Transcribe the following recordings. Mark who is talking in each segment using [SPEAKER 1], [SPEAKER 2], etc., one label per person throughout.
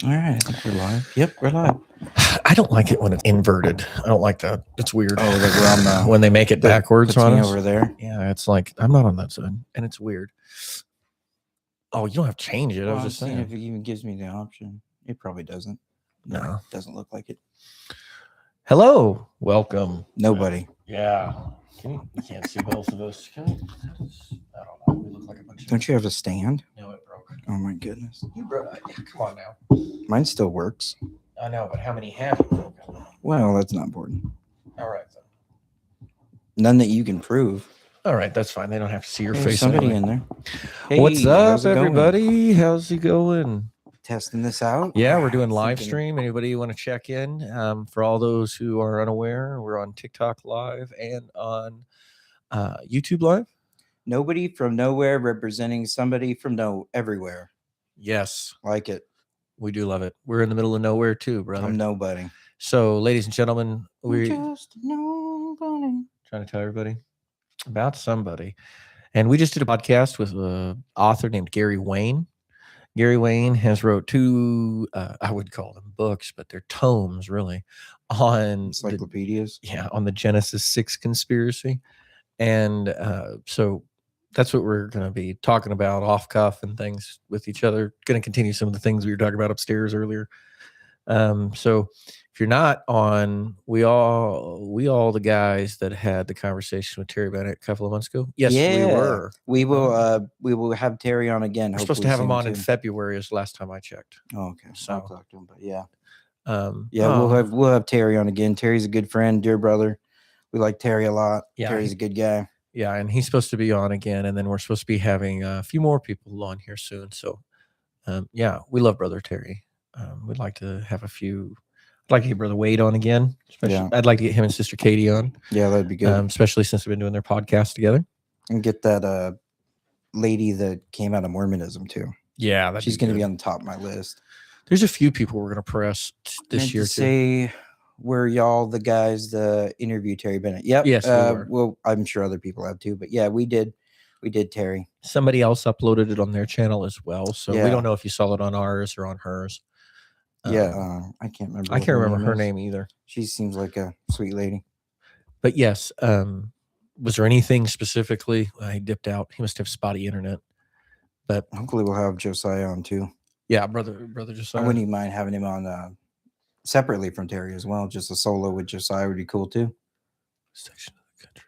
[SPEAKER 1] All right, I think we're live. Yep, we're live.
[SPEAKER 2] I don't like it when it's inverted. I don't like that. It's weird.
[SPEAKER 1] Oh, like we're on the
[SPEAKER 2] when they make it backwards
[SPEAKER 1] puts
[SPEAKER 2] on
[SPEAKER 1] me
[SPEAKER 2] us.
[SPEAKER 1] over there.
[SPEAKER 2] Yeah, it's like I'm not on that side, and it's weird. Oh, you don't have to change it. I
[SPEAKER 1] Well,
[SPEAKER 2] was
[SPEAKER 1] I'm
[SPEAKER 2] just
[SPEAKER 1] seeing
[SPEAKER 2] saying.
[SPEAKER 1] if it even gives me the option. It probably doesn't.
[SPEAKER 2] No.
[SPEAKER 1] Doesn't look like it.
[SPEAKER 2] Hello, welcome.
[SPEAKER 1] Nobody.
[SPEAKER 2] Yeah. You can't see both of us. I don't know. We look like a bunch of.
[SPEAKER 1] Don't you have a stand?
[SPEAKER 2] No, it broke.
[SPEAKER 1] Oh my goodness.
[SPEAKER 2] You broke. Come on now.
[SPEAKER 1] Mine still works.
[SPEAKER 2] I know, but how many have you broken?
[SPEAKER 1] Well, that's not important.
[SPEAKER 2] All right then.
[SPEAKER 1] None that you can prove.
[SPEAKER 2] All right, that's fine. They don't have to see your
[SPEAKER 1] There's
[SPEAKER 2] face.
[SPEAKER 1] somebody
[SPEAKER 2] anyway.
[SPEAKER 1] in there. Hey,
[SPEAKER 2] What's up,
[SPEAKER 1] how's it going?
[SPEAKER 2] everybody? How's it going?
[SPEAKER 1] Testing this out.
[SPEAKER 2] Yeah, we're doing live stream. Anybody want to check in? For all those who are unaware, we're on TikTok Live and on YouTube Live.
[SPEAKER 1] Nobody from nowhere representing somebody from everywhere.
[SPEAKER 2] Yes,
[SPEAKER 1] Like it.
[SPEAKER 2] We do love it. We're in the middle of nowhere too, brother.
[SPEAKER 1] I'm nobody.
[SPEAKER 2] So, ladies and gentlemen, we're
[SPEAKER 1] just nobody.
[SPEAKER 2] Trying to tell everybody about somebody. And we just did a podcast with an author named Gary Wayne. Gary Wayne has wrote two, I would call them books, but they're tomes really, on
[SPEAKER 1] encyclopedias.
[SPEAKER 2] On the Genesis 6 conspiracy. And so that's what we're going to be talking about off cuff and things with each other. Going to continue some of the things we were talking about upstairs earlier. So if you're not on, we all the guys that had the conversation with Terry Bennett a couple of months ago. Yes, we were.
[SPEAKER 1] We will have Terry on again.
[SPEAKER 2] We're supposed to have him on in February is the last time I checked.
[SPEAKER 1] Oh, okay. So I'll talk to him, but yeah.
[SPEAKER 2] We'll
[SPEAKER 1] have Terry on again. Terry's a good friend, dear brother. We like Terry a lot. Yeah, Terry's a good guy.
[SPEAKER 2] Yeah, and he's supposed to be on again, and then we're supposed to be having a few more people on here soon. So, we love Brother Terry. We'd like to have a few. I'd like to get Brother Wade on again. I'd like to get him and Sister Katie on.
[SPEAKER 1] Yeah, that'd be good.
[SPEAKER 2] Especially since we've been doing their podcast together.
[SPEAKER 1] And get that lady that came out of Mormonism too.
[SPEAKER 2] Yeah,
[SPEAKER 1] she's going to be on the top of my list.
[SPEAKER 2] There's a few people we're going to press this year too.
[SPEAKER 1] Say, were y'all the guys that interviewed Terry Bennett? Yep.
[SPEAKER 2] Yes.
[SPEAKER 1] Well, I'm sure other people have too, but yeah, we did. We did Terry.
[SPEAKER 2] Somebody else uploaded it on their channel as well, so we don't know if you saw it on ours or on hers.
[SPEAKER 1] I can't remember.
[SPEAKER 2] I can't remember her name either.
[SPEAKER 1] She seems like a sweet lady.
[SPEAKER 2] But yes, was there anything specifically? He dipped out. He must have spotty internet. But
[SPEAKER 1] hopefully we'll have Josiah on too.
[SPEAKER 2] Yeah, brother Josiah.
[SPEAKER 1] I wouldn't even mind having him on separately from Terry as well. Just a solo with Josiah would be cool too.
[SPEAKER 2] Section of the country.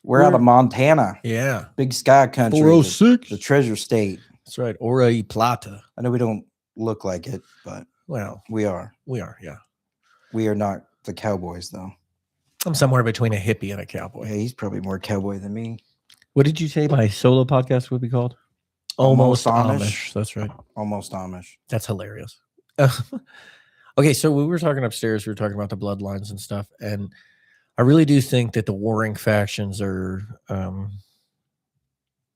[SPEAKER 1] We're out of Montana.
[SPEAKER 2] Yeah.
[SPEAKER 1] Big sky country.
[SPEAKER 2] 406.
[SPEAKER 1] The treasure state.
[SPEAKER 2] That's right. Ora y Plata.
[SPEAKER 1] I know we don't look like it, but we are.
[SPEAKER 2] We are, yeah.
[SPEAKER 1] We are not the cowboys, though.
[SPEAKER 2] I'm somewhere between a hippie and a cowboy.
[SPEAKER 1] Yeah, he's probably more cowboy than me.
[SPEAKER 2] What did you say my solo podcast would be called? Almost Amish. That's right.
[SPEAKER 1] Almost Amish.
[SPEAKER 2] That's hilarious. Okay, so when we were talking upstairs, we were talking about the bloodlines and stuff, and I really do think that the warring factions are, and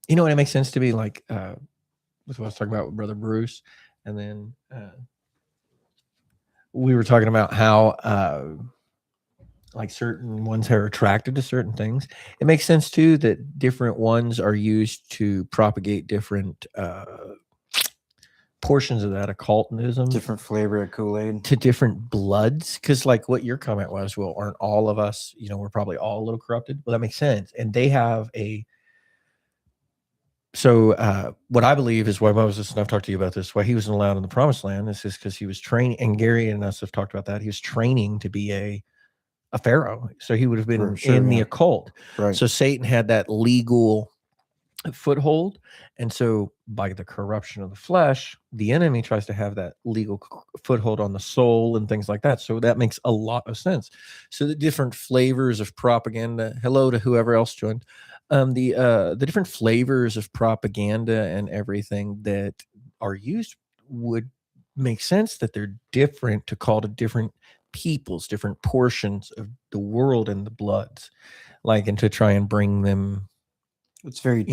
[SPEAKER 2] it makes sense to be like, with what I was talking about with Brother Bruce, and then we were talking about how, like certain ones are attracted to certain things. It makes sense too that different ones are used to propagate different portions of that occultism,
[SPEAKER 1] different flavor of Kool-Aid
[SPEAKER 2] to different bloods. Because like what your comment was, well, aren't all of us, we're probably all a little corrupted? Well, that makes sense. And they have what I believe is why Moses, and I've talked to you about this, why he wasn't allowed in the promised land, is just because he was training, and Gary and us have talked about that. He was training to be a pharaoh. So he would have been the occult.
[SPEAKER 1] Right.
[SPEAKER 2] So Satan had that legal foothold. And so by the corruption of the flesh, the enemy tries to have that legal foothold on the soul and things like that. So that makes a lot of sense. So the different flavors of propaganda, hello to whoever else joined, the different flavors of propaganda and everything that are used would make sense that they're different to call to different peoples, different portions of the world and the bloods, and to try and bring them.
[SPEAKER 1] It's very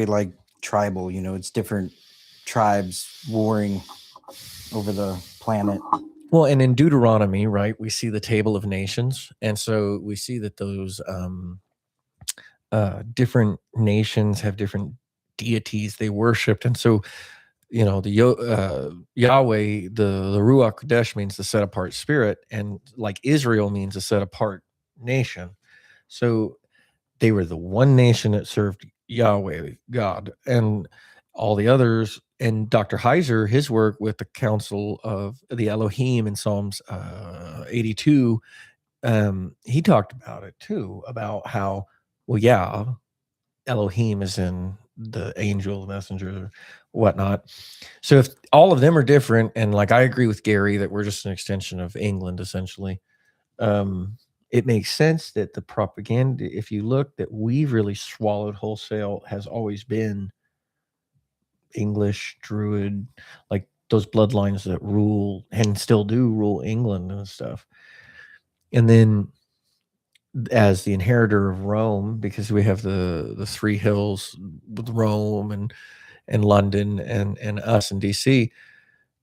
[SPEAKER 1] like tribal, it's different tribes warring over the planet.
[SPEAKER 2] Well, and in Deuteronomy, right, we see the table of nations. And so we see that those different nations have different deities they worshipped. And so Yahweh, the Ruach Kodesh means the set apart spirit, and like Israel means a set apart nation. So they were the one nation that served Yahweh, God, and all the others. And Dr. Heiser, his work with the Council of the Elohim in Psalms 82, he talked about it too, about how, well, yeah, Elohim is in the angel, the messenger, whatnot. So if all of them are different, and like I agree with Gary that we're just an extension of England, essentially, it makes sense that the propaganda, if you look, that we've really swallowed wholesale has always been English, Druid, like those bloodlines that rule and still do rule England and stuff. And then as the inheritor of Rome, because we have the three hills with Rome and London and us in DC,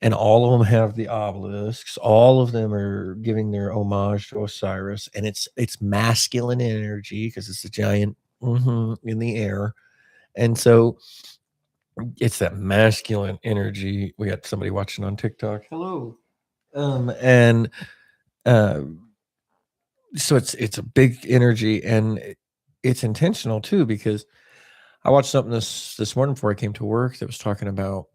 [SPEAKER 2] and all of them have the obelisks. All of them are giving their homage to Osiris, and it's masculine energy because it's a giant in the air, and so it's that masculine energy. We got somebody watching on TikTok. Hello, and so it's a big energy, and it's intentional too, because I watched something this morning before I came to work that was talking about,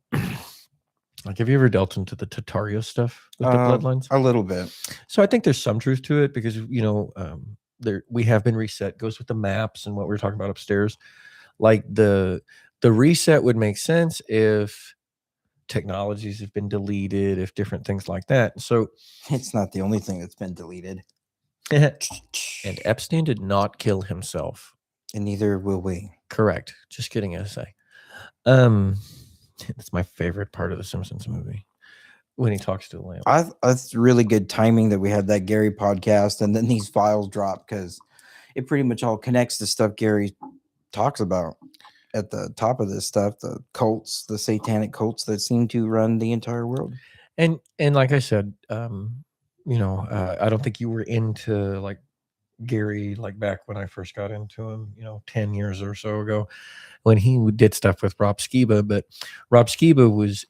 [SPEAKER 2] like, have you ever dealt into the Tataria stuff with the bloodlines?
[SPEAKER 1] A little bit.
[SPEAKER 2] So I think there's some truth to it, because there we have been reset. Goes with the maps and what we were talking about upstairs. Like the reset would make sense if technologies have been deleted, if different things like that. So
[SPEAKER 1] It's not the only thing that's been deleted.
[SPEAKER 2] and Epstein did not kill himself.
[SPEAKER 1] And neither will we.
[SPEAKER 2] Correct. Just kidding, essay. That's my favorite part of the Simpsons movie, when he talks to the lamp.
[SPEAKER 1] That's really good timing that we had that Gary podcast and then these files drop, because it pretty much all connects to stuff Gary talks about at the top of this stuff, the cults, the satanic cults that seem to run the entire world.
[SPEAKER 2] And like I said, I don't think you were into like Gary like back when I first got into him, 10 years or so ago, when he did stuff with Rob Skiba. But Rob Skiba was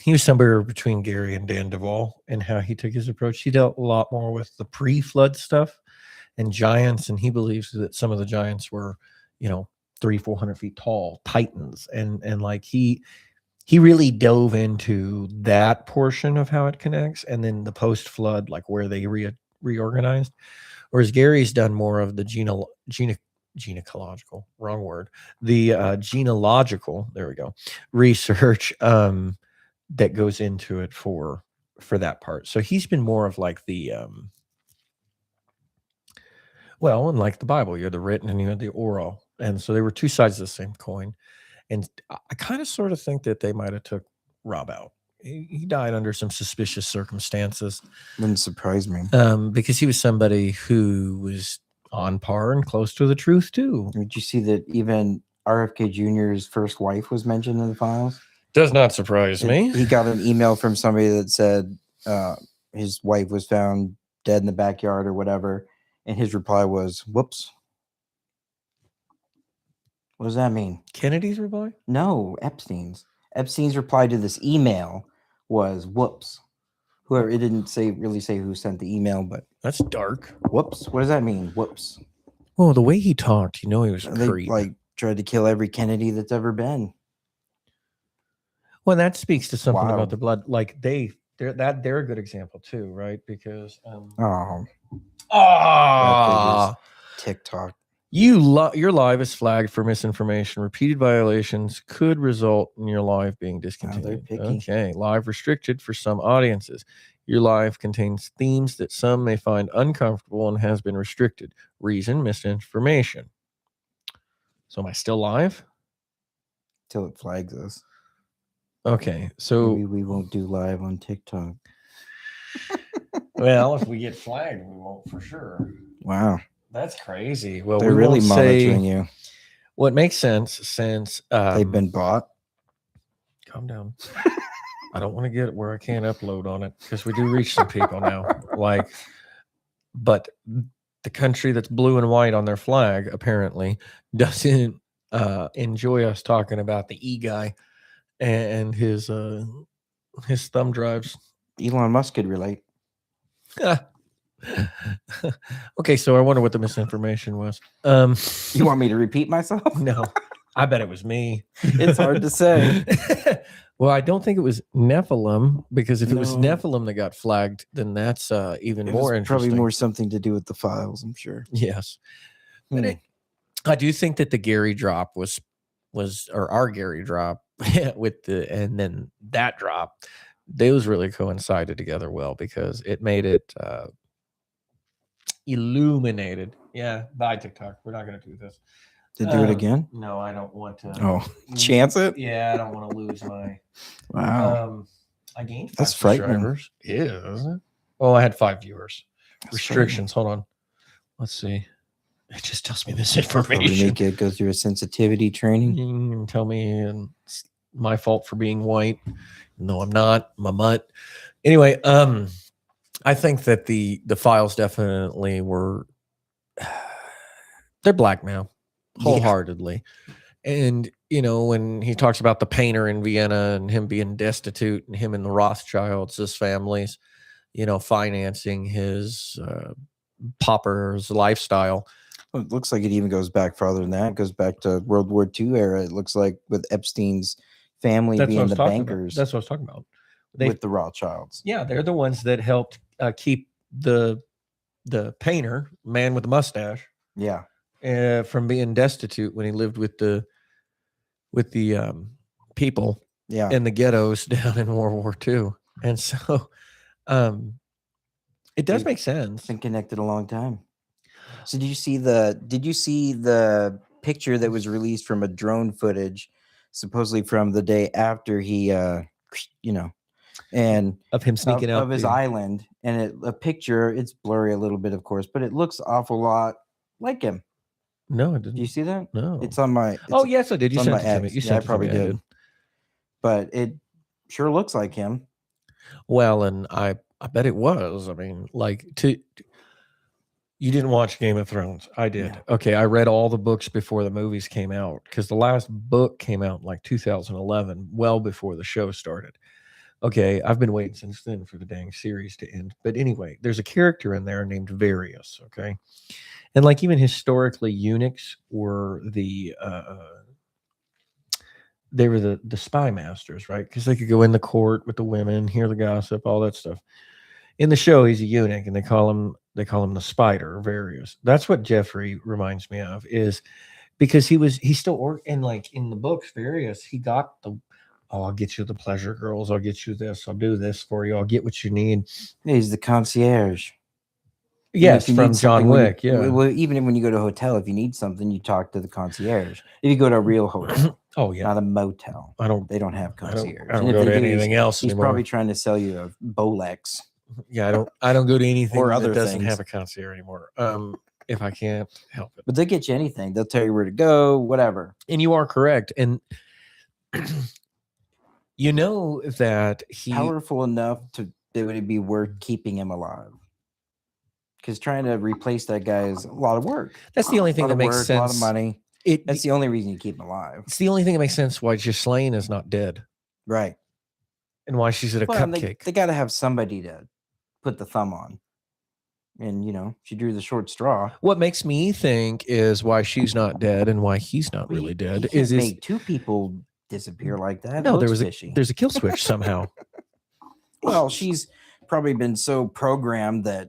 [SPEAKER 2] he was somewhere between Gary and Dan Duvall and how he took his approach. He dealt a lot more with the pre-flood stuff and giants, and he believes that some of the giants were 300-400 feet tall titans, and like he really dove into that portion of how it connects, and then the post-flood, like where they reorganized. Whereas Gary's done more of the genealogical, wrong word, the genealogical, there we go, research that goes into it for that part. So he's been more of like the and like the Bible, you had the written and you had the oral, and so they were two sides of the same coin. And I kind of sort of think that they might have took Rob out. He died under some suspicious circumstances.
[SPEAKER 1] Wouldn't surprise me.
[SPEAKER 2] Because he was somebody who was on par and close to the truth too.
[SPEAKER 1] Did you see that even RFK Jr.'s first wife was mentioned in the files?
[SPEAKER 2] Does not surprise me.
[SPEAKER 1] He got an email from somebody that said his wife was found dead in the backyard or whatever, and his reply was, "Whoops." What does that mean?
[SPEAKER 2] Kennedy's reply?
[SPEAKER 1] No, Epstein's. Epstein's reply to this email was, "Whoops." Whoever, it didn't really say who sent the email, but
[SPEAKER 2] that's dark.
[SPEAKER 1] Whoops. What does that mean? Whoops.
[SPEAKER 2] Well, the way he talked, he was a creep.
[SPEAKER 1] Like tried to kill every Kennedy that's ever been.
[SPEAKER 2] Well, that speaks to something about the blood. Like they're a good example too, right? Because
[SPEAKER 1] TikTok.
[SPEAKER 2] Your live is flagged for misinformation. Repeated violations could result in your live being discontinued. Okay, live restricted for some audiences. Your live contains themes that some may find uncomfortable and has been restricted. Reason: misinformation. So am I still live?
[SPEAKER 1] Till it flags us.
[SPEAKER 2] Okay, so
[SPEAKER 1] maybe we won't do live on TikTok.
[SPEAKER 2] Well, if we get flagged, we won't for sure.
[SPEAKER 1] Wow.
[SPEAKER 2] That's crazy. Well,
[SPEAKER 1] they're really monitoring you.
[SPEAKER 2] Well, it makes sense since
[SPEAKER 1] they've been bought.
[SPEAKER 2] Calm down. I don't want to get where I can't upload on it, because we do reach some people now. But the country that's blue and white on their flag apparently doesn't enjoy us talking about the E guy. and his thumb drives.
[SPEAKER 1] Elon Musk could relate.
[SPEAKER 2] Okay, so I wonder what the misinformation was.
[SPEAKER 1] You want me to repeat myself?
[SPEAKER 2] No, I bet it was me.
[SPEAKER 1] It's hard to say.
[SPEAKER 2] Well, I don't think it was Nephilim, because if it was
[SPEAKER 1] No.
[SPEAKER 2] Nephilim that got flagged, then that's even
[SPEAKER 1] It
[SPEAKER 2] more
[SPEAKER 1] was probably
[SPEAKER 2] interesting.
[SPEAKER 1] more something to do with the files, I'm sure.
[SPEAKER 2] Yes, but I do think that the Gary drop was or our Gary drop with and then that drop, those really coincided together well, because it made it illuminated. Yeah, bye TikTok. We're not going to do this.
[SPEAKER 1] To do it again?
[SPEAKER 2] No, I don't want to.
[SPEAKER 1] Oh, chance it?
[SPEAKER 2] Yeah, I don't want to lose my.
[SPEAKER 1] Wow.
[SPEAKER 2] I gained 5
[SPEAKER 1] That's frightening.
[SPEAKER 2] subscribers. Yeah, isn't it? Oh, I had 5 viewers.
[SPEAKER 1] That's
[SPEAKER 2] Restrictions. Hold on. Let's see. It just tells me this
[SPEAKER 1] Probably
[SPEAKER 2] information.
[SPEAKER 1] make it go through a sensitivity training.
[SPEAKER 2] And tell me, and it's my fault for being white. No, I'm not. I'm a mutt. Anyway, I think that the files definitely were. They're black now, wholeheartedly. And when he talks about the painter in Vienna and him being destitute, and him and the Rothschilds, his families, financing his pauper's lifestyle.
[SPEAKER 1] Well, it looks like it even goes back farther than that. It goes back to World War II era. It looks like with Epstein's family being the bankers.
[SPEAKER 2] That's what I was talking about.
[SPEAKER 1] With the Rothschilds.
[SPEAKER 2] Yeah, they're the ones that helped keep the painter, man with the mustache,
[SPEAKER 1] Yeah,
[SPEAKER 2] from being destitute when he lived with the people in the ghettos down in World War II. And so it does make sense.
[SPEAKER 1] Been connected a long time. So did you see the picture that was released from a drone footage, supposedly from the day after he and
[SPEAKER 2] of him sneaking out
[SPEAKER 1] of his island, and a picture, it's blurry a little bit, of course, but it looks awful lot like him.
[SPEAKER 2] No, I didn't.
[SPEAKER 1] Do you see that?
[SPEAKER 2] No.
[SPEAKER 1] It's on my
[SPEAKER 2] yes, I did. You sent it to me. You sent
[SPEAKER 1] I probably did. But it sure looks like him.
[SPEAKER 2] Well, and I bet it was. I mean, you didn't watch Game of Thrones. I did. Yeah. Okay, I read all the books before the movies came out, because the last book came out in like 2011, well before the show started. Okay, I've been waiting since then for the dang series to end. But anyway, there's a character in there named Various, okay? And like even historically, eunuchs were the spy masters, right? Because they could go in the court with the women, hear the gossip, all that stuff. In the show, he's a eunuch, and they call him the spider, Various. That's what Jeffrey reminds me of, is because he's still and like in the books, Various, he got I'll get you the pleasure girls, I'll get you this, I'll do this for you, I'll get what you need.
[SPEAKER 1] He's the concierge.
[SPEAKER 2] Yes, from John Wick.
[SPEAKER 1] Well, even when you go to a hotel, if you need something, you talk to the concierge. If you go to a real hotel, not a motel, they don't have concierge.
[SPEAKER 2] I don't go to anything else
[SPEAKER 1] he's
[SPEAKER 2] anymore.
[SPEAKER 1] Probably trying to sell you a Bolex.
[SPEAKER 2] Yeah, I don't go to anything
[SPEAKER 1] or other
[SPEAKER 2] that doesn't
[SPEAKER 1] things.
[SPEAKER 2] have a concierge anymore. If I can't help it.
[SPEAKER 1] But they'll get you anything. They'll tell you where to go, whatever.
[SPEAKER 2] And you are correct. And you know that he
[SPEAKER 1] powerful enough that it would be worth keeping him alive. Because trying to replace that guy is a lot of work.
[SPEAKER 2] That's the only thing that makes sense. A
[SPEAKER 1] lot of money. That's the only reason you keep him alive.
[SPEAKER 2] It's the only thing that makes sense why Ghislaine is not dead.
[SPEAKER 1] Right.
[SPEAKER 2] And why she's at a cupcake.
[SPEAKER 1] They got to have somebody to put the thumb on. And, she drew the short straw.
[SPEAKER 2] What makes me think is why she's not dead and why he's not really dead is
[SPEAKER 1] make two people disappear like that.
[SPEAKER 2] No, there's a kill switch somehow.
[SPEAKER 1] Well, she's probably been so programmed that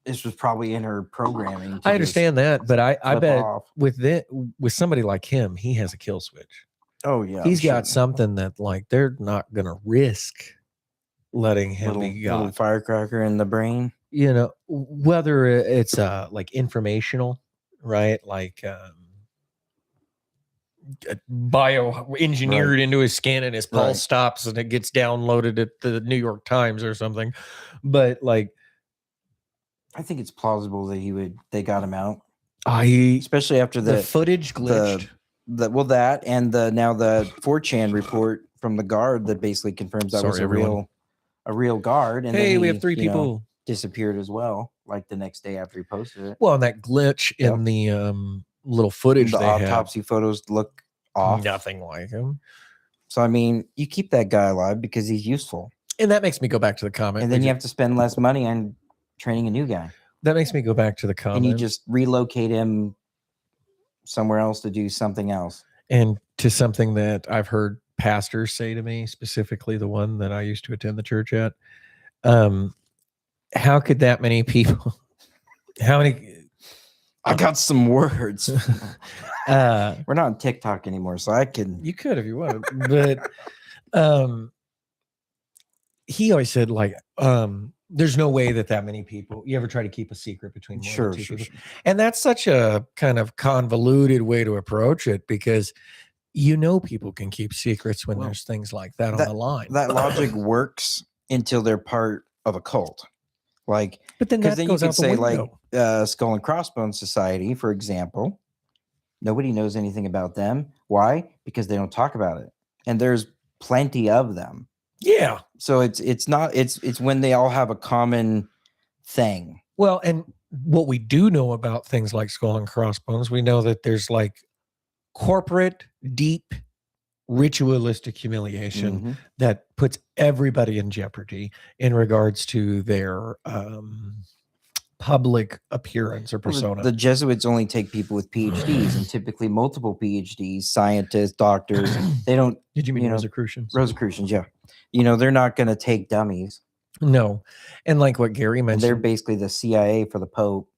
[SPEAKER 1] this was probably in her programming.
[SPEAKER 2] I understand that, but I bet with somebody like him, he has a kill switch.
[SPEAKER 1] Oh yeah,
[SPEAKER 2] he's got something that like they're not gonna risk letting him be got.
[SPEAKER 1] Little firecracker in the brain.
[SPEAKER 2] Whether it's like informational, right? Like bioengineered into his skin, and his pulse stops, and it gets downloaded at the New York Times or something. But like,
[SPEAKER 1] I think it's plausible that they got him out.
[SPEAKER 2] Especially
[SPEAKER 1] after
[SPEAKER 2] the footage glitched.
[SPEAKER 1] That and now the 4chan report from the guard that basically confirms that was a real guard. And
[SPEAKER 2] hey, we have 3 people
[SPEAKER 1] disappeared as well, like the next day after he posted it.
[SPEAKER 2] Well, and that glitch in the little footage,
[SPEAKER 1] the autopsy photos look off.
[SPEAKER 2] Nothing like him.
[SPEAKER 1] So I mean, you keep that guy alive because he's useful,
[SPEAKER 2] And that makes me go back to the comment.
[SPEAKER 1] and then you have to spend less money on training a new guy,
[SPEAKER 2] That makes me go back to the comment.
[SPEAKER 1] and you just relocate him somewhere else to do something else.
[SPEAKER 2] And to something that I've heard pastors say to me, specifically the one that I used to attend the church at. How could that many people? How many?
[SPEAKER 1] I got some words.
[SPEAKER 2] Uh,
[SPEAKER 1] We're not on TikTok anymore, so I can.
[SPEAKER 2] you could if you want, but he always said like, there's no way that many people. You ever try to keep a secret between more
[SPEAKER 1] Sure,
[SPEAKER 2] than two
[SPEAKER 1] sure,
[SPEAKER 2] people?
[SPEAKER 1] sure.
[SPEAKER 2] And that's such a kind of convoluted way to approach it because people can keep secrets when
[SPEAKER 1] Well,
[SPEAKER 2] there's things like that on the line.
[SPEAKER 1] That logic works until they're part of a cult. Like,
[SPEAKER 2] but then
[SPEAKER 1] because
[SPEAKER 2] that
[SPEAKER 1] then you
[SPEAKER 2] goes
[SPEAKER 1] could
[SPEAKER 2] out the
[SPEAKER 1] say,
[SPEAKER 2] window.
[SPEAKER 1] like, Skull and Crossbones Society, for example. Nobody knows anything about them. Why? Because they don't talk about it, and there's plenty of them.
[SPEAKER 2] Yeah.
[SPEAKER 1] So it's not it's when they all have a common thing.
[SPEAKER 2] Well, and what we do know about things like Skull and Crossbones, we know that there's like corporate, deep, ritualistic humiliation
[SPEAKER 1] Mhm.
[SPEAKER 2] that puts everybody in jeopardy in regards to their public appearance or
[SPEAKER 1] Well,
[SPEAKER 2] persona.
[SPEAKER 1] the Jesuits only take people with PhDs, and typically multiple PhDs, scientists, doctors. They don't.
[SPEAKER 2] Did you mean
[SPEAKER 1] you know,
[SPEAKER 2] Rosicrucians?
[SPEAKER 1] Rosicrucians, yeah. They're not going to take dummies.
[SPEAKER 2] No. And like what Gary
[SPEAKER 1] And they're
[SPEAKER 2] mentioned,
[SPEAKER 1] basically the CIA for the Pope.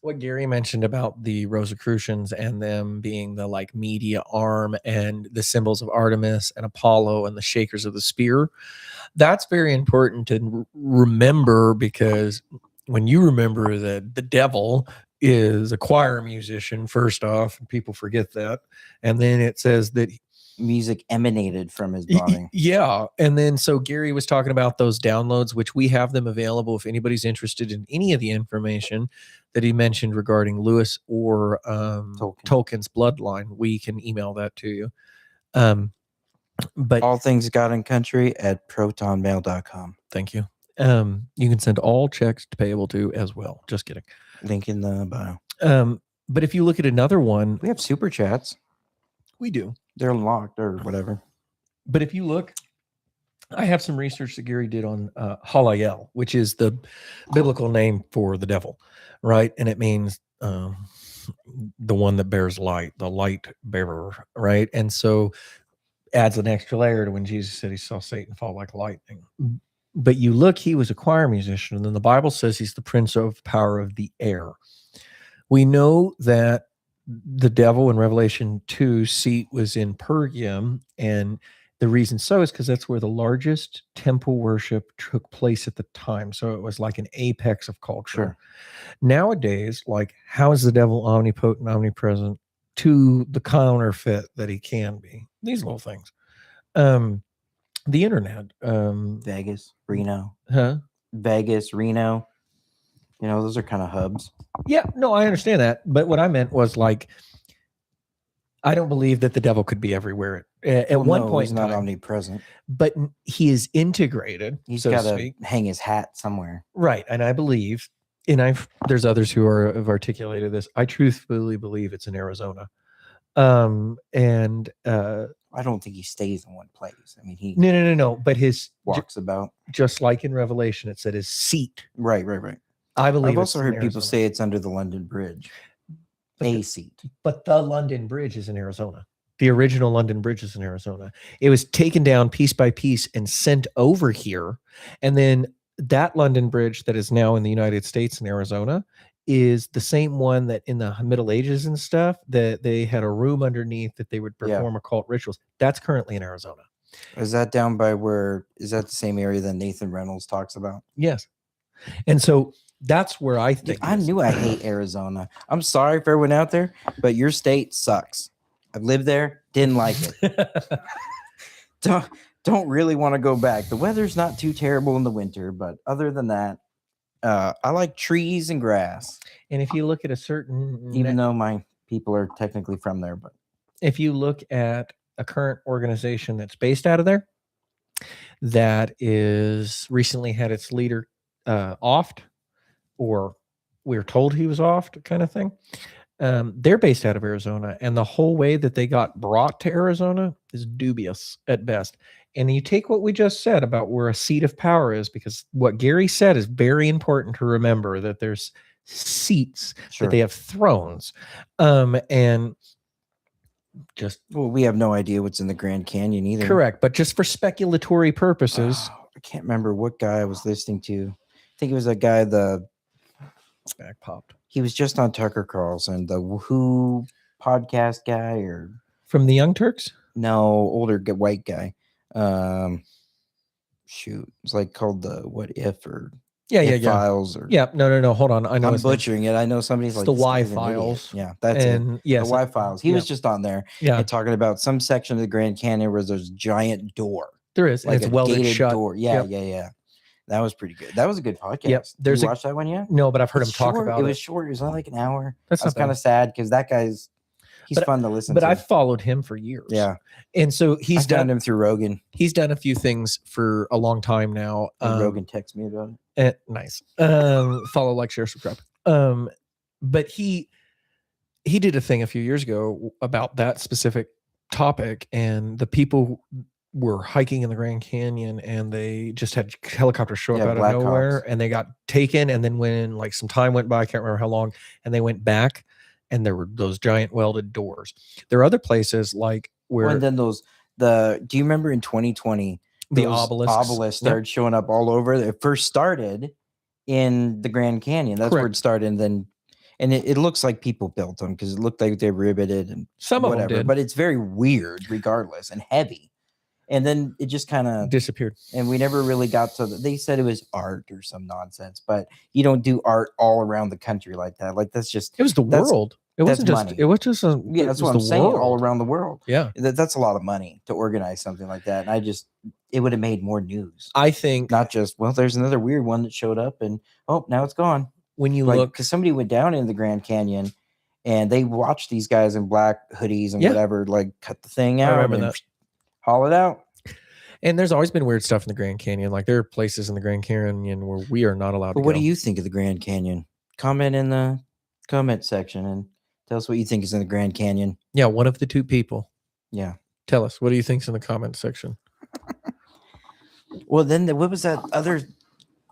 [SPEAKER 2] what Gary mentioned about the Rosicrucians and them being the like media arm and the symbols of Artemis and Apollo and the shakers of the spear, that's very important to remember, because when you remember that the devil is a choir musician, first off, people forget that. And then it says that
[SPEAKER 1] Music emanated from his body.
[SPEAKER 2] yeah. And then so Gary was talking about those downloads, which we have them available if anybody's interested in any of the information that he mentioned regarding Lewis or Tolkien's bloodline. We can email that to you. But
[SPEAKER 1] all things God and country at protonmail.com.
[SPEAKER 2] Thank you. You can send all checks to payable to as well. Just kidding.
[SPEAKER 1] Link in the bio.
[SPEAKER 2] But if you look at another one,
[SPEAKER 1] we have super chats.
[SPEAKER 2] We do.
[SPEAKER 1] They're unlocked or whatever.
[SPEAKER 2] But if you look, I have some research that Gary did on Halael, which is the biblical name for the devil, right? And it means the one that bears light, the light bearer, right? And so adds an extra layer to when Jesus said he saw Satan fall like lightning. But you look, he was a choir musician, and then the Bible says he's the prince of power of the air. We know that the devil in Revelation 2 seat was in Pergium, and the reason so is because that's where the largest temple worship took place at the time. So it was like an apex of culture.
[SPEAKER 1] Sure.
[SPEAKER 2] Nowadays, like, how is the devil omnipotent, omnipresent to the counterfeit that he can be? These little things. The internet.
[SPEAKER 1] Vegas, Reno.
[SPEAKER 2] Huh?
[SPEAKER 1] Vegas, Reno. Those are kind of hubs.
[SPEAKER 2] Yeah, no, I understand that. But what I meant was, like, I don't believe that the devil could be everywhere at one point.
[SPEAKER 1] He's not omnipresent,
[SPEAKER 2] but he is integrated.
[SPEAKER 1] He's got to hang his hat somewhere,
[SPEAKER 2] right? And I believe, there's others who have articulated this. I truthfully believe it's in Arizona.
[SPEAKER 1] I don't think he stays in one place. I mean, he
[SPEAKER 2] no. But his
[SPEAKER 1] walks about,
[SPEAKER 2] just like in Revelation, it said his seat.
[SPEAKER 1] Right.
[SPEAKER 2] I believe.
[SPEAKER 1] I've also heard people say it's under the London Bridge. Seat.
[SPEAKER 2] But the London Bridge is in Arizona. The original London Bridge is in Arizona. It was taken down piece by piece and sent over here. And then that London Bridge that is now in the United States in Arizona is the same one that in the Middle Ages and stuff, that they had a room underneath that they would perform occult rituals. That's currently in Arizona.
[SPEAKER 1] Is that down by is that the same area that Nathan Reynolds talks about?
[SPEAKER 2] Yes. And so that's where I think.
[SPEAKER 1] I knew I hate Arizona. I'm sorry for everyone out there, but your state sucks. I've lived there, didn't like it. Don't really want to go back. The weather's not too terrible in the winter, but other than that, I like trees and grass.
[SPEAKER 2] And if you look at a certain,
[SPEAKER 1] even though my people are technically from there, but
[SPEAKER 2] if you look at a current organization that's based out of there, that is recently had its leader offed, or we're told he was offed, kind of thing. They're based out of Arizona, and the whole way that they got brought to Arizona is dubious at best. And you take what we just said about where a seat of power is, because what Gary said is very important to remember, that there's seats,
[SPEAKER 1] Sure.
[SPEAKER 2] that they have thrones. And just
[SPEAKER 1] Well, we have no idea what's in the Grand Canyon either.
[SPEAKER 2] correct, but just for speculatory purposes.
[SPEAKER 1] I can't remember what guy I was listening to. I think it was that guy,
[SPEAKER 2] Back popped.
[SPEAKER 1] he was just on Tucker Carlson, the Who podcast guy, or
[SPEAKER 2] From the Young Turks?
[SPEAKER 1] no, older white guy. Shoot, it's like called the What If or
[SPEAKER 2] Yeah.
[SPEAKER 1] Files or
[SPEAKER 2] No. Hold on. I know
[SPEAKER 1] I'm
[SPEAKER 2] his name.
[SPEAKER 1] butchering it. I know somebody's
[SPEAKER 2] It's
[SPEAKER 1] like
[SPEAKER 2] the
[SPEAKER 1] "This
[SPEAKER 2] Y
[SPEAKER 1] guy's an idiot."
[SPEAKER 2] Files.
[SPEAKER 1] Yeah, that's it.
[SPEAKER 2] And yes,
[SPEAKER 1] The Y Files. He was
[SPEAKER 2] yeah.
[SPEAKER 1] just on there
[SPEAKER 2] Yeah,
[SPEAKER 1] and talking about some section of the Grand Canyon where there's a giant door,
[SPEAKER 2] there is. And
[SPEAKER 1] like
[SPEAKER 2] it's
[SPEAKER 1] a
[SPEAKER 2] welded
[SPEAKER 1] gated
[SPEAKER 2] shut.
[SPEAKER 1] door. Yeah,
[SPEAKER 2] Yep.
[SPEAKER 1] yeah. That was pretty good. That was a good podcast.
[SPEAKER 2] Yep.
[SPEAKER 1] Did
[SPEAKER 2] There's
[SPEAKER 1] you
[SPEAKER 2] a-
[SPEAKER 1] watch that one yet?
[SPEAKER 2] No, but I've heard
[SPEAKER 1] It's
[SPEAKER 2] him talk
[SPEAKER 1] short.
[SPEAKER 2] about
[SPEAKER 1] It
[SPEAKER 2] it.
[SPEAKER 1] was short. It was only like an hour.
[SPEAKER 2] That's
[SPEAKER 1] I was
[SPEAKER 2] not
[SPEAKER 1] kind
[SPEAKER 2] bad.
[SPEAKER 1] of sad because that guy's he's fun to listen
[SPEAKER 2] But
[SPEAKER 1] to.
[SPEAKER 2] I've followed him for years.
[SPEAKER 1] Yeah,
[SPEAKER 2] And so
[SPEAKER 1] I
[SPEAKER 2] he's
[SPEAKER 1] found
[SPEAKER 2] done
[SPEAKER 1] him through Rogan.
[SPEAKER 2] he's done a few things for a long time now.
[SPEAKER 1] And Rogan texted me about it.
[SPEAKER 2] Nice. Follow, like, share, subscribe. But he did a thing a few years ago about that specific topic, and the people were hiking in the Grand Canyon, and they just had helicopters show up
[SPEAKER 1] Yeah,
[SPEAKER 2] out of
[SPEAKER 1] Black
[SPEAKER 2] nowhere,
[SPEAKER 1] Hawks.
[SPEAKER 2] and they got taken. And then when like some time went by, I can't remember how long, and they went back, and there were those giant welded doors. There are other places like where
[SPEAKER 1] And then do you remember in 2020
[SPEAKER 2] the
[SPEAKER 1] those
[SPEAKER 2] obelisks
[SPEAKER 1] started showing up all over? It first started in the Grand Canyon. That's where
[SPEAKER 2] Correct.
[SPEAKER 1] it started, and it looks like people built them because it looked like they riveted and
[SPEAKER 2] Some of them
[SPEAKER 1] whatever.
[SPEAKER 2] did.
[SPEAKER 1] But it's very weird, regardless, and heavy. And then it just kind of
[SPEAKER 2] disappeared.
[SPEAKER 1] and we never really got to they said it was art or some nonsense, but you don't do art all around the country like that. Like that's just
[SPEAKER 2] It was the world. It
[SPEAKER 1] that's
[SPEAKER 2] wasn't just.
[SPEAKER 1] money.
[SPEAKER 2] It was just.
[SPEAKER 1] yeah, that's what I'm saying. All around the world.
[SPEAKER 2] Yeah,
[SPEAKER 1] That's a lot of money to organize something like that. And it would have made more news.
[SPEAKER 2] I think
[SPEAKER 1] Not just, well, there's another weird one that showed up and oh, now it's gone.
[SPEAKER 2] when you
[SPEAKER 1] Like,
[SPEAKER 2] look,
[SPEAKER 1] because somebody went down into the Grand Canyon and they watched these guys in black hoodies and
[SPEAKER 2] Yeah.
[SPEAKER 1] whatever, like cut the thing out
[SPEAKER 2] remember
[SPEAKER 1] and
[SPEAKER 2] that.
[SPEAKER 1] haul it out.
[SPEAKER 2] and there's always been weird stuff in the Grand Canyon. Like there are places in the Grand Canyon where we are not allowed
[SPEAKER 1] But
[SPEAKER 2] to
[SPEAKER 1] what
[SPEAKER 2] go.
[SPEAKER 1] do you think of the Grand Canyon? Comment in the comment section and tell us what you think is in the Grand Canyon.
[SPEAKER 2] Yeah, one of the two people.
[SPEAKER 1] Yeah.
[SPEAKER 2] Tell us, what do you think's in the comment section?
[SPEAKER 1] Well, then what was that other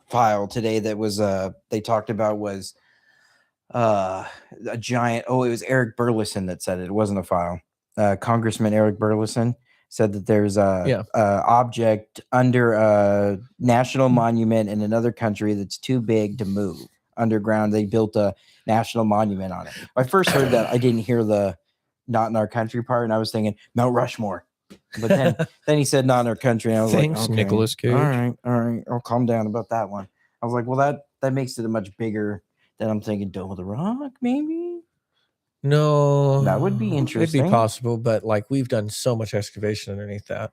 [SPEAKER 1] file today that was they talked about was a giant it was Eric Burleson that said it. It wasn't a file. Congressman Eric Burleson said that there's a object under a national monument in another country that's too big to move underground. They built a national monument on it. When I first heard that, I didn't hear the not in our country part, and I was thinking Mount Rushmore. But then he said not in our country, and I was
[SPEAKER 2] Thanks,
[SPEAKER 1] like, okay,
[SPEAKER 2] Nicolas Cage.
[SPEAKER 1] All right, I'll calm down about that one. I was like, well, that makes it a much bigger than I'm thinking Dome of the Rock, maybe.
[SPEAKER 2] No,
[SPEAKER 1] That would be
[SPEAKER 2] It'd
[SPEAKER 1] interesting.
[SPEAKER 2] be possible, but like we've done so much excavation underneath that.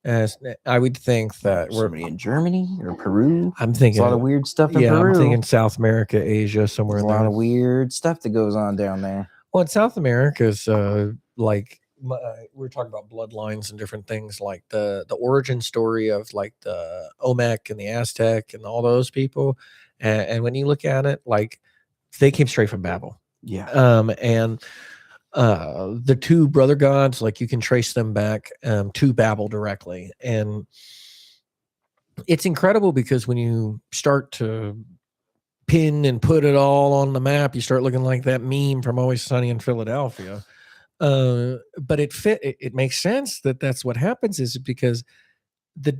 [SPEAKER 2] As I would think that we're.
[SPEAKER 1] Somebody in Germany or Peru.
[SPEAKER 2] I'm
[SPEAKER 1] There's
[SPEAKER 2] thinking
[SPEAKER 1] a lot of weird stuff in
[SPEAKER 2] yeah,
[SPEAKER 1] Peru.
[SPEAKER 2] I'm thinking South America, Asia, somewhere
[SPEAKER 1] There's
[SPEAKER 2] in
[SPEAKER 1] a lot
[SPEAKER 2] there.
[SPEAKER 1] of weird stuff that goes on down there.
[SPEAKER 2] Well, in South America's like we're talking about bloodlines and different things, like the origin story of like the Olmec and the Aztec and all those people, and when you look at it, like they came straight from Babel.
[SPEAKER 1] Yeah.
[SPEAKER 2] And the two brother gods, like you can trace them back to Babel directly, and it's incredible because when you start to pin and put it all on the map, you start looking like that meme from Always Sunny in Philadelphia. But it makes sense that that's what happens, is because the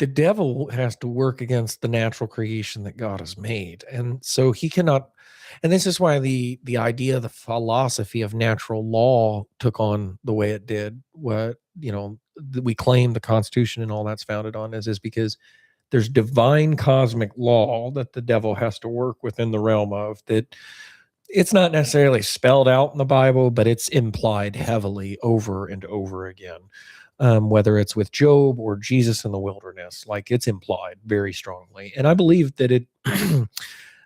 [SPEAKER 2] devil has to work against the natural creation that God has made, and so he cannot. And this is why the idea, the philosophy of natural law took on the way it did. What we claim the Constitution and all that's founded on is because there's divine cosmic law that the devil has to work within the realm of that. It's not necessarily spelled out in the Bible, but it's implied heavily over and over again. Whether it's with Job or Jesus in the wilderness, like it's implied very strongly. And I believe that it,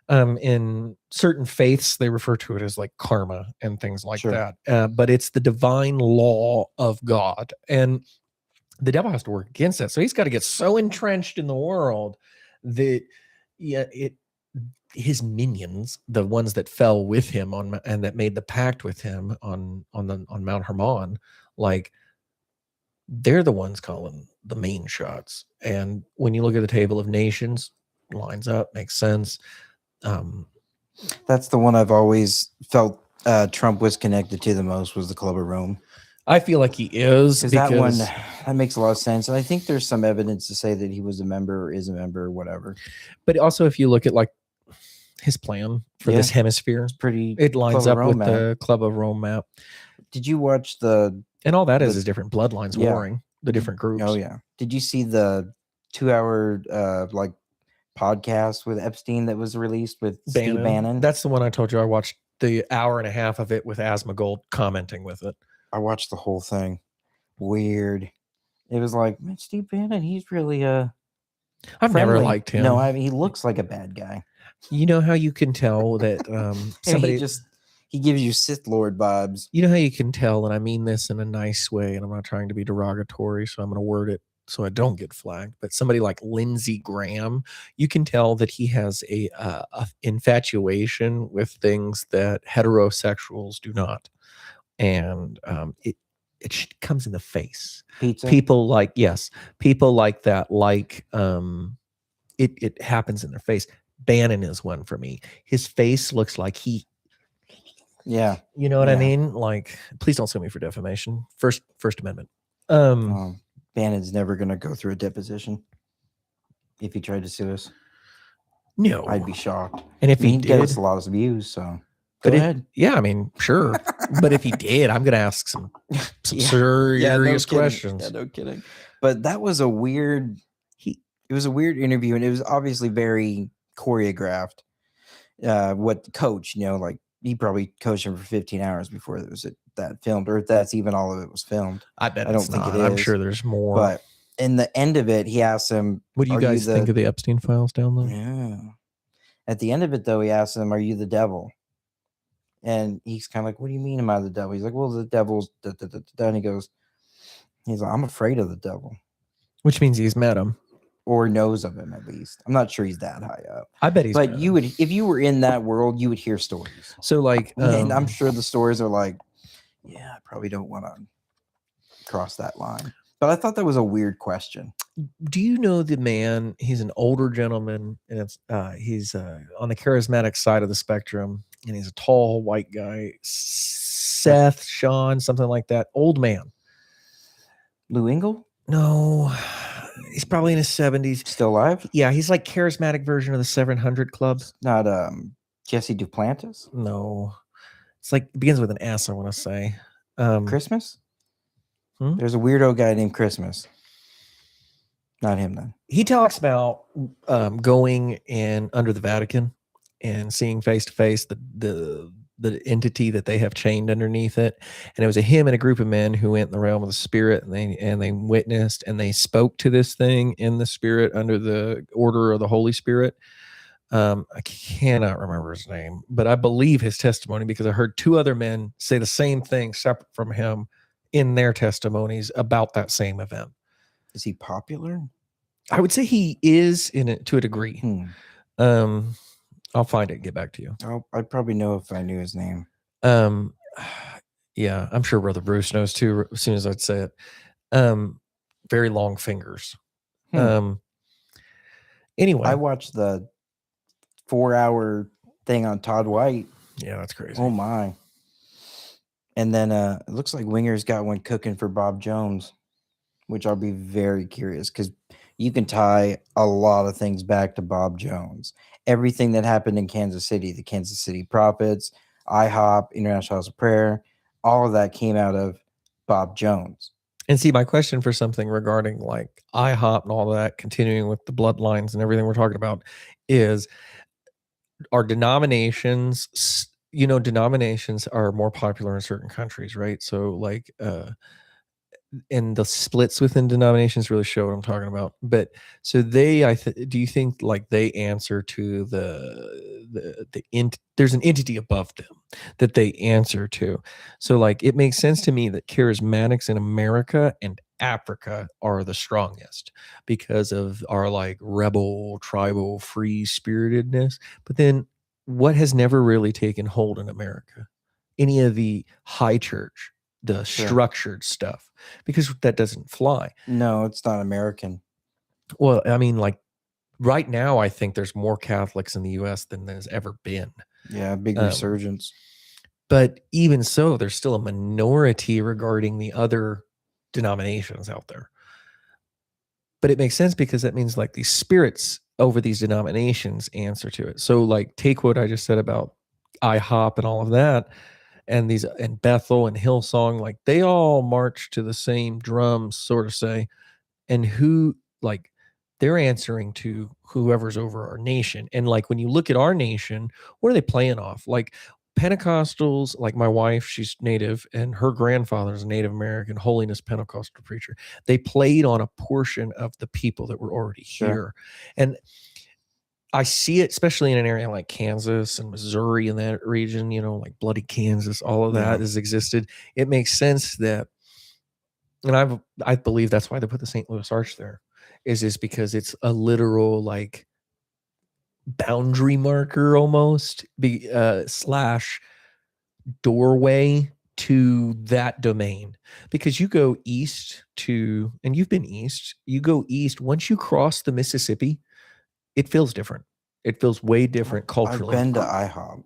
[SPEAKER 2] in certain faiths, they refer to it as like karma and things like
[SPEAKER 1] Sure.
[SPEAKER 2] that. But it's the divine law of God. And the devil has to work against that. So he's got to get so entrenched in the world that his minions, the ones that fell with him and that made the pact with him on Mount Hermon, like they're the ones calling the main shots. And when you look at the table of nations, lines up, makes sense.
[SPEAKER 1] That's the one I've always felt Trump was connected to the most, was the Club of Rome.
[SPEAKER 2] I feel like he is,
[SPEAKER 1] Because that one, that makes a lot of sense. And I think there's some evidence to say that he was a member or is a member or whatever.
[SPEAKER 2] But also, if you look at like his plan for this hemisphere,
[SPEAKER 1] It's pretty.
[SPEAKER 2] it lines
[SPEAKER 1] Club of
[SPEAKER 2] up
[SPEAKER 1] Rome
[SPEAKER 2] with
[SPEAKER 1] map.
[SPEAKER 2] the Club of Rome map.
[SPEAKER 1] Did you watch the?
[SPEAKER 2] And all that is different bloodlines
[SPEAKER 1] Yeah.
[SPEAKER 2] warring, the different groups.
[SPEAKER 1] Oh yeah. Did you see the 2-hour like podcast with Epstein that was released with Steve Bannon?
[SPEAKER 2] That's the one I told you I watched the hour and a half of it with Asmongold commenting with it.
[SPEAKER 1] I watched the whole thing. Weird. It was like, man, Steve Bannon, he's really
[SPEAKER 2] I've
[SPEAKER 1] friendly.
[SPEAKER 2] never liked him.
[SPEAKER 1] No, I mean, he looks like a bad guy.
[SPEAKER 2] You know how you can tell that somebody
[SPEAKER 1] he gives you Sith Lord vibes.
[SPEAKER 2] You know how you can tell, and I mean this in a nice way, and I'm not trying to be derogatory, so I'm going to word it so I don't get flagged. But somebody like Lindsey Graham, you can tell that he has a infatuation with things that heterosexuals do not, and it comes in the face.
[SPEAKER 1] Pizza.
[SPEAKER 2] People like that. Like it happens in their face. Bannon is one for me. His face looks like he.
[SPEAKER 1] Yeah.
[SPEAKER 2] You know what I mean? Like, please don't sue me for defamation. First Amendment.
[SPEAKER 1] Bannon's never going to go through a deposition if he tried to sue us.
[SPEAKER 2] No.
[SPEAKER 1] I'd be shocked.
[SPEAKER 2] And if he
[SPEAKER 1] did, get us a lot of views, so
[SPEAKER 2] go
[SPEAKER 1] ahead.
[SPEAKER 2] Yeah, I mean, sure. But if he did, I'm going to ask some serious questions.
[SPEAKER 1] Yeah, no kidding. But that was a weird it was a weird interview, and it was obviously very choreographed. What the coach, like he probably coached him for 15 hours before it was that filmed, or if that's even all of it was filmed.
[SPEAKER 2] I bet
[SPEAKER 1] I don't think it is.
[SPEAKER 2] I'm sure there's more.
[SPEAKER 1] But in the end of it, he asked him,
[SPEAKER 2] "What do you guys think of the Epstein files down there?"
[SPEAKER 1] Yeah. At the end of it, though, he asked him, "Are you the devil?" And he's kind of like, "What do you mean, am I the devil?" He's like, "Well, the devil's da, da, da, da." And he's like, "I'm afraid of the devil,"
[SPEAKER 2] which means he's met him.
[SPEAKER 1] Or knows of him, at least. I'm not sure he's that high up.
[SPEAKER 2] I bet he's.
[SPEAKER 1] But you would, if you were in that world, you would hear stories.
[SPEAKER 2] So, like,
[SPEAKER 1] and I'm sure the stories are like, yeah, I probably don't want to cross that line. But I thought that was a weird question.
[SPEAKER 2] Do you know the man? He's an older gentleman, and he's on the charismatic side of the spectrum, and he's a tall white guy, Seth, Sean, something like that. Old man.
[SPEAKER 1] Lou Engle?
[SPEAKER 2] No. He's probably in his 70s.
[SPEAKER 1] Still alive?
[SPEAKER 2] Yeah, he's like charismatic version of the 700 Club.
[SPEAKER 1] Not Jesse Duplantis?
[SPEAKER 2] No. It's like, it begins with an S, I want to say.
[SPEAKER 1] Christmas? There's a weirdo guy named Christmas. Not him, then.
[SPEAKER 2] He talks about going in under the Vatican and seeing face to face the entity that they have chained underneath it. And it was him and a group of men who went in the realm of the spirit, and they witnessed and they spoke to this thing in the spirit under the order of the Holy Spirit. I cannot remember his name, but I believe his testimony because I heard two other men say the same thing separate from him in their testimonies about that same event.
[SPEAKER 1] Is he popular?
[SPEAKER 2] I would say he is in it to a degree. I'll find it and get back to you.
[SPEAKER 1] I'd probably know if I knew his name.
[SPEAKER 2] Yeah, I'm sure Brother Bruce knows too, as soon as I'd say it. Very long fingers. Anyway.
[SPEAKER 1] I watched the 4-hour thing on Todd White.
[SPEAKER 2] Yeah, that's crazy.
[SPEAKER 1] Oh my. And then it looks like Winger's got one cooking for Bob Jones, which I'll be very curious because you can tie a lot of things back to Bob Jones. Everything that happened in Kansas City, the Kansas City Prophets, IHOP, International House of Prayer, all of that came out of Bob Jones.
[SPEAKER 2] And see, my question for something regarding like IHOP and all that, continuing with the bloodlines and everything we're talking about, is are denominations, denominations are more popular in certain countries, right? So like, and the splits within denominations really show what I'm talking about. But so do you think like they answer to there's an entity above them that they answer to? So like it makes sense to me that charismatics in America and Africa are the strongest because of our like rebel, tribal, free spiritedness. But then what has never really taken hold in America? Any of the high church, the
[SPEAKER 1] Sure.
[SPEAKER 2] structured stuff, because that doesn't fly.
[SPEAKER 1] No, it's not American.
[SPEAKER 2] Well, I mean, like right now, I think there's more Catholics in the US than there's ever been.
[SPEAKER 1] Yeah, big
[SPEAKER 2] Um,
[SPEAKER 1] resurgence.
[SPEAKER 2] But even so, there's still a minority regarding the other denominations out there. But it makes sense because that means like these spirits over these denominations answer to it. So like take what I just said about IHOP and all of that, and these and Bethel and Hillsong, like they all march to the same drums, sort of say, and who like they're answering to whoever's over our nation. And like when you look at our nation, what are they playing off? Like Pentecostals, like my wife, she's native, and her grandfather's a Native American holiness Pentecostal preacher. They played on a portion of the people that were already
[SPEAKER 1] Sure.
[SPEAKER 2] here. And I see it, especially in an area like Kansas and Missouri and that region, you know, like bloody Kansas, all of that
[SPEAKER 1] Yeah.
[SPEAKER 2] has existed. It makes sense that, and I believe that's why they put the St. Louis Arch there, is because it's a literal like boundary marker almost, slash doorway to that domain. Because you go east to, and you've been east, you go east, once you cross the Mississippi, it feels different. It feels way different culturally.
[SPEAKER 1] I've been to IHOP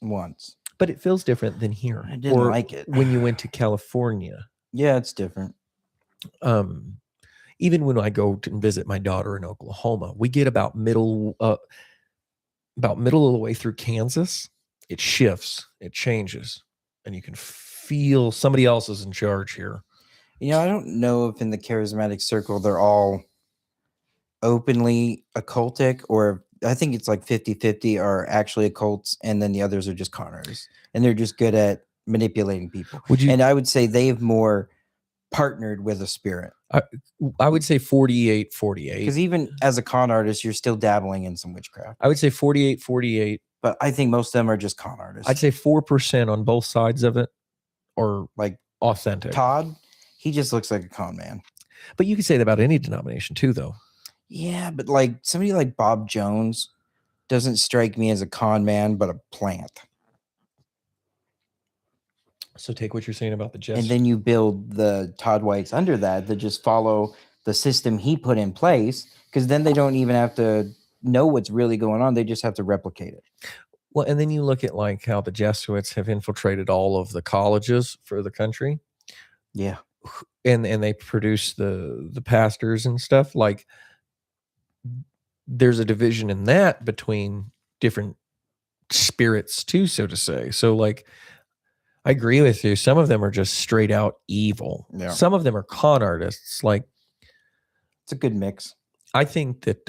[SPEAKER 1] once.
[SPEAKER 2] But it feels different than here.
[SPEAKER 1] I didn't like it.
[SPEAKER 2] When you went to California.
[SPEAKER 1] Yeah, it's different.
[SPEAKER 2] Even when I go to visit my daughter in Oklahoma, we get about middle of the way through Kansas. It shifts, it changes, and you can feel somebody else is in charge here.
[SPEAKER 1] You know, I don't know if in the charismatic circle they're all openly occultic, or I think it's like 50-50 are actually occults, and then the others are just con artists, and they're just good at manipulating people. And I would say they've more partnered with a spirit.
[SPEAKER 2] I would say 48-48.
[SPEAKER 1] Because even as a con artist, you're still dabbling in some witchcraft.
[SPEAKER 2] I would say 48-48.
[SPEAKER 1] But I think most of them are just con artists.
[SPEAKER 2] I'd say 4% on both sides of it are
[SPEAKER 1] like
[SPEAKER 2] authentic.
[SPEAKER 1] Todd, he just looks like a con man.
[SPEAKER 2] But you could say that about any denomination too, though.
[SPEAKER 1] Yeah, but like somebody like Bob Jones doesn't strike me as a con man, but a plant.
[SPEAKER 2] So take what you're saying about the Jets.
[SPEAKER 1] And then you build the Todd Whites under that just follow the system he put in place, because then they don't even have to know what's really going on. They just have to replicate it.
[SPEAKER 2] Well, and then you look at like how the Jesuits have infiltrated all of the colleges for the country.
[SPEAKER 1] Yeah.
[SPEAKER 2] And they produce the pastors and stuff. Like there's a division in that between different spirits too, so to say. So like, I agree with you. Some of them are just straight out evil.
[SPEAKER 1] Yeah.
[SPEAKER 2] Some of them are con artists. Like
[SPEAKER 1] it's a good mix.
[SPEAKER 2] I think that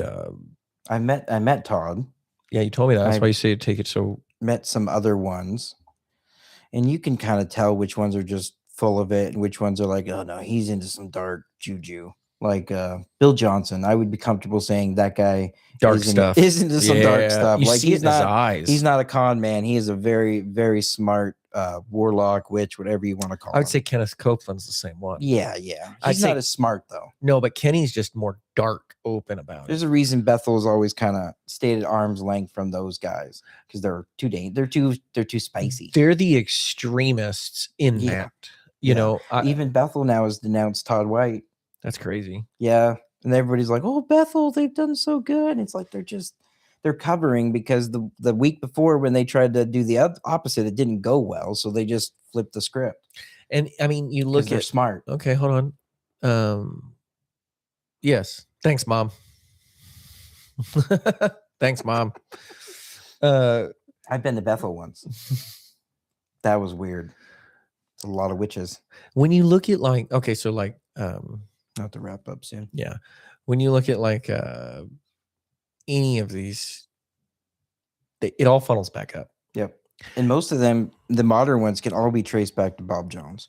[SPEAKER 1] I met Todd.
[SPEAKER 2] Yeah, you told me that. That's why you say take it so.
[SPEAKER 1] Met some other ones, and you can kind of tell which ones are just full of it and which ones are like, oh no, he's into some dark juju. Like Bill Johnson, I would be comfortable saying that guy
[SPEAKER 2] is
[SPEAKER 1] into some dark stuff.
[SPEAKER 2] You
[SPEAKER 1] like
[SPEAKER 2] see it in his eyes.
[SPEAKER 1] He's not a con man. He is a very, very smart warlock, witch, whatever you want to call him.
[SPEAKER 2] I would say Kenneth Copeland's the same one.
[SPEAKER 1] Yeah. He's not as smart though.
[SPEAKER 2] No, but Kenny's just more dark, open about it.
[SPEAKER 1] There's a reason Bethel's always kind of stayed at arm's length from those guys, because they're too spicy.
[SPEAKER 2] They're the extremists in that. You know,
[SPEAKER 1] even Bethel now has denounced Todd White.
[SPEAKER 2] That's crazy.
[SPEAKER 1] Yeah. And everybody's like, oh, Bethel, they've done so good. It's like they're covering, because the week before when they tried to do the opposite, it didn't go well. So they just flipped the script.
[SPEAKER 2] And I mean, you look at,
[SPEAKER 1] they're smart.
[SPEAKER 2] Okay, hold on. Yes. Thanks, Mom. Thanks, Mom.
[SPEAKER 1] I've been to Bethel once. That was weird. It's a lot of witches.
[SPEAKER 2] When you look at like, okay, so like,
[SPEAKER 1] not to wrap up soon.
[SPEAKER 2] Yeah. When you look at like any of these, it all funnels back up.
[SPEAKER 1] Yep. And most of them, the modern ones, can all be traced back to Bob Jones.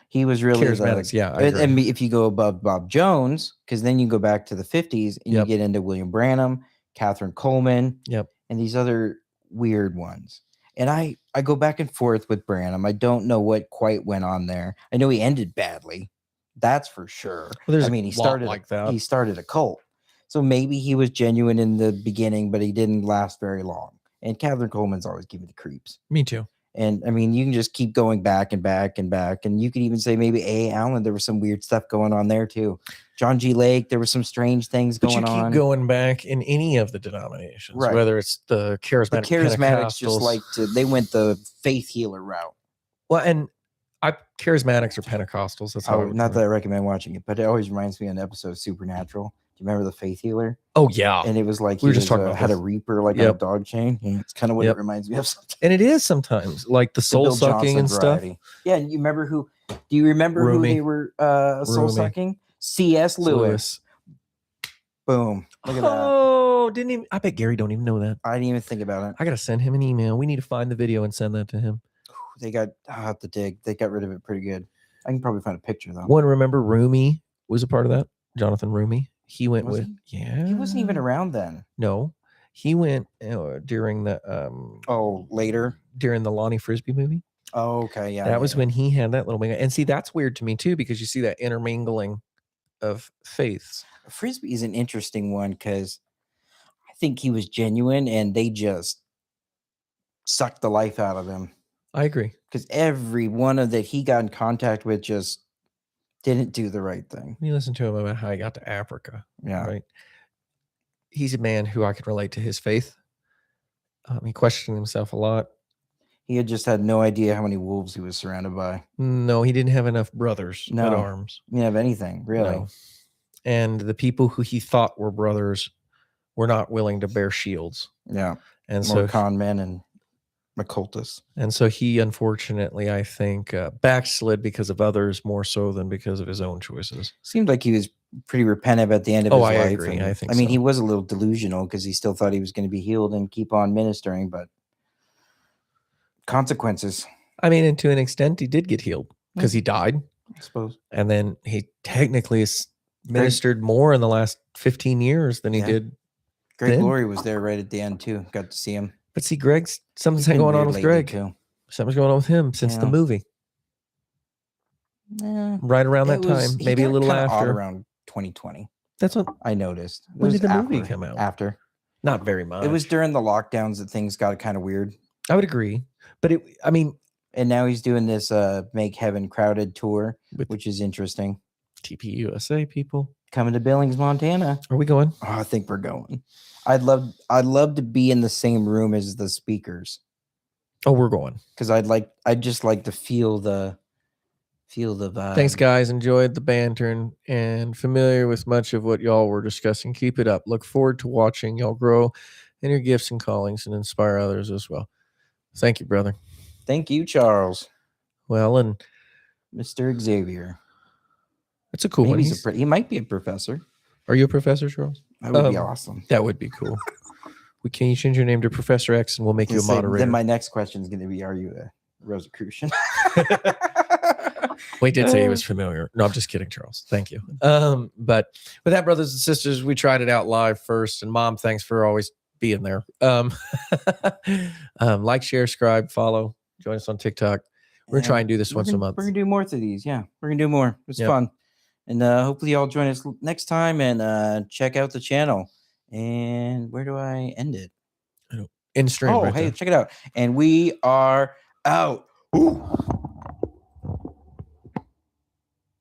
[SPEAKER 1] He was really
[SPEAKER 2] charismatics. Yeah. I agree.
[SPEAKER 1] And if you go above Bob Jones, because then you go back to the 50s and you get into William Branham, Catherine Coleman, and these other weird ones. And I go back and forth with Branham. I don't know what quite went on there. I know he ended badly. That's for sure.
[SPEAKER 2] Well, there's
[SPEAKER 1] I mean,
[SPEAKER 2] a lot like that.
[SPEAKER 1] he started a cult. So maybe he was genuine in the beginning, but he didn't last very long. And Catherine Coleman's always giving me the creeps.
[SPEAKER 2] Me too.
[SPEAKER 1] And I mean, you can just keep going back and back and back. And you could even say maybe A. Allen, there was some weird stuff going on there too. John G. Lake, there was some strange things
[SPEAKER 2] But
[SPEAKER 1] going
[SPEAKER 2] you keep
[SPEAKER 1] on.
[SPEAKER 2] going back in any of the denominations,
[SPEAKER 1] Right.
[SPEAKER 2] whether it's the charismatic
[SPEAKER 1] The charismatics just
[SPEAKER 2] Pentecostals.
[SPEAKER 1] like they went the faith healer route.
[SPEAKER 2] Well, and charismatics or Pentecostals. That's how I would
[SPEAKER 1] Not
[SPEAKER 2] put
[SPEAKER 1] that
[SPEAKER 2] it.
[SPEAKER 1] I recommend watching it, but it always reminds me of an episode of Supernatural. Do you remember the faith healer?
[SPEAKER 2] Oh yeah,
[SPEAKER 1] And it was like
[SPEAKER 2] We were
[SPEAKER 1] he
[SPEAKER 2] just talking about
[SPEAKER 1] had a
[SPEAKER 2] this.
[SPEAKER 1] reaper like on
[SPEAKER 2] Yep.
[SPEAKER 1] a dog chain. Yeah, it's kind of what
[SPEAKER 2] Yep.
[SPEAKER 1] it reminds me of sometimes.
[SPEAKER 2] and it is sometimes like the soul
[SPEAKER 1] Bill
[SPEAKER 2] sucking
[SPEAKER 1] Johnson
[SPEAKER 2] and
[SPEAKER 1] variety.
[SPEAKER 2] stuff.
[SPEAKER 1] Yeah, and you remember who? Do you remember
[SPEAKER 2] Rumi.
[SPEAKER 1] who they were soul sucking? C.S. Lewis. Boom! Look at that.
[SPEAKER 2] Oh, didn't even? I bet Gary don't even know that.
[SPEAKER 1] I didn't even think about it.
[SPEAKER 2] I gotta send him an email. We need to find the video and send that to him.
[SPEAKER 1] They got. I'll have to dig. They got rid of it pretty good. I can probably find a picture though.
[SPEAKER 2] One, remember Rumi was a part of that. Jonathan Rumi. He went
[SPEAKER 1] Was
[SPEAKER 2] with
[SPEAKER 1] He wasn't even around then.
[SPEAKER 2] No, he went during the
[SPEAKER 1] later
[SPEAKER 2] during the Lonnie Frisbee movie.
[SPEAKER 1] Oh, okay, yeah.
[SPEAKER 2] That was when he had that little wing. And see, that's weird to me too, because you see that intermingling of faiths.
[SPEAKER 1] Frisbee is an interesting one because I think he was genuine and they just sucked the life out of him.
[SPEAKER 2] I agree.
[SPEAKER 1] Because every one of that he got in contact with just didn't do the right thing.
[SPEAKER 2] You listen to him about how he got to Africa.
[SPEAKER 1] Yeah.
[SPEAKER 2] Right. He's a man who I can relate to his faith. He questioned himself a lot.
[SPEAKER 1] He had just had no idea how many wolves he was surrounded by.
[SPEAKER 2] No, he didn't have enough brothers at arms.
[SPEAKER 1] He didn't have anything, really.
[SPEAKER 2] No. And the people who he thought were brothers were not willing to bear shields.
[SPEAKER 1] Yeah.
[SPEAKER 2] And
[SPEAKER 1] More
[SPEAKER 2] so
[SPEAKER 1] con men and occultists.
[SPEAKER 2] And so he, unfortunately, I think, backslid because of others more so than because of his own choices.
[SPEAKER 1] Seemed like he was pretty repentant at the end of his life.
[SPEAKER 2] I agree. I think
[SPEAKER 1] I mean,
[SPEAKER 2] so.
[SPEAKER 1] he was a little delusional because he still thought he was going to be healed and keep on ministering, but consequences.
[SPEAKER 2] I mean, and to an extent, he did get healed because he died.
[SPEAKER 1] I suppose.
[SPEAKER 2] And then he technically has ministered more in the last 15 years than he did.
[SPEAKER 1] Greg Laurie was there right at the end, too. Got to see him.
[SPEAKER 2] But see, Greg's something's going on with Greg.
[SPEAKER 1] Too.
[SPEAKER 2] Something's going on with him since the movie. Right around that time, maybe a little after.
[SPEAKER 1] Around 2020.
[SPEAKER 2] That's what
[SPEAKER 1] I noticed.
[SPEAKER 2] When did the movie come out?
[SPEAKER 1] After.
[SPEAKER 2] Not very much.
[SPEAKER 1] It was during the lockdowns that things got kind of weird.
[SPEAKER 2] I would agree. But
[SPEAKER 1] and now he's doing this Make Heaven Crowded tour, which is interesting.
[SPEAKER 2] TPUSA people.
[SPEAKER 1] Coming to Billings, Montana.
[SPEAKER 2] Are we going?
[SPEAKER 1] Oh, I think we're going. I'd love to be in the same room as the speakers.
[SPEAKER 2] Oh, we're going.
[SPEAKER 1] Because I'd just like to feel the vibe.
[SPEAKER 2] Thanks, guys. Enjoyed the banter and familiar with much of what y'all were discussing. Keep it up. Look forward to watching y'all grow in your gifts and callings and inspire others as well. Thank you, brother.
[SPEAKER 1] Thank you, Charles.
[SPEAKER 2] Well, and
[SPEAKER 1] Mr. Xavier.
[SPEAKER 2] That's a cool one.
[SPEAKER 1] He might be a professor.
[SPEAKER 2] Are you a professor, Charles?
[SPEAKER 1] That would be awesome.
[SPEAKER 2] That would be cool. Can you change your name to Professor X and we'll make you a moderator?
[SPEAKER 1] Then my next question is going to be, are you a Rosicrucian?
[SPEAKER 2] We did say he was familiar. No, I'm just kidding, Charles. Thank you. But with that, brothers and sisters, we tried it out live first. And Mom, thanks for always being there. Like, share, subscribe, follow. Join us on TikTok. We're going to try and do this once a month.
[SPEAKER 1] We're going to do more to these. Yeah, we're going to do more. It's fun. And hopefully y'all join us next time and check out the channel. And where do I end it?
[SPEAKER 2] In stream.
[SPEAKER 1] Oh, hey, check it out. And we are out. Ooh.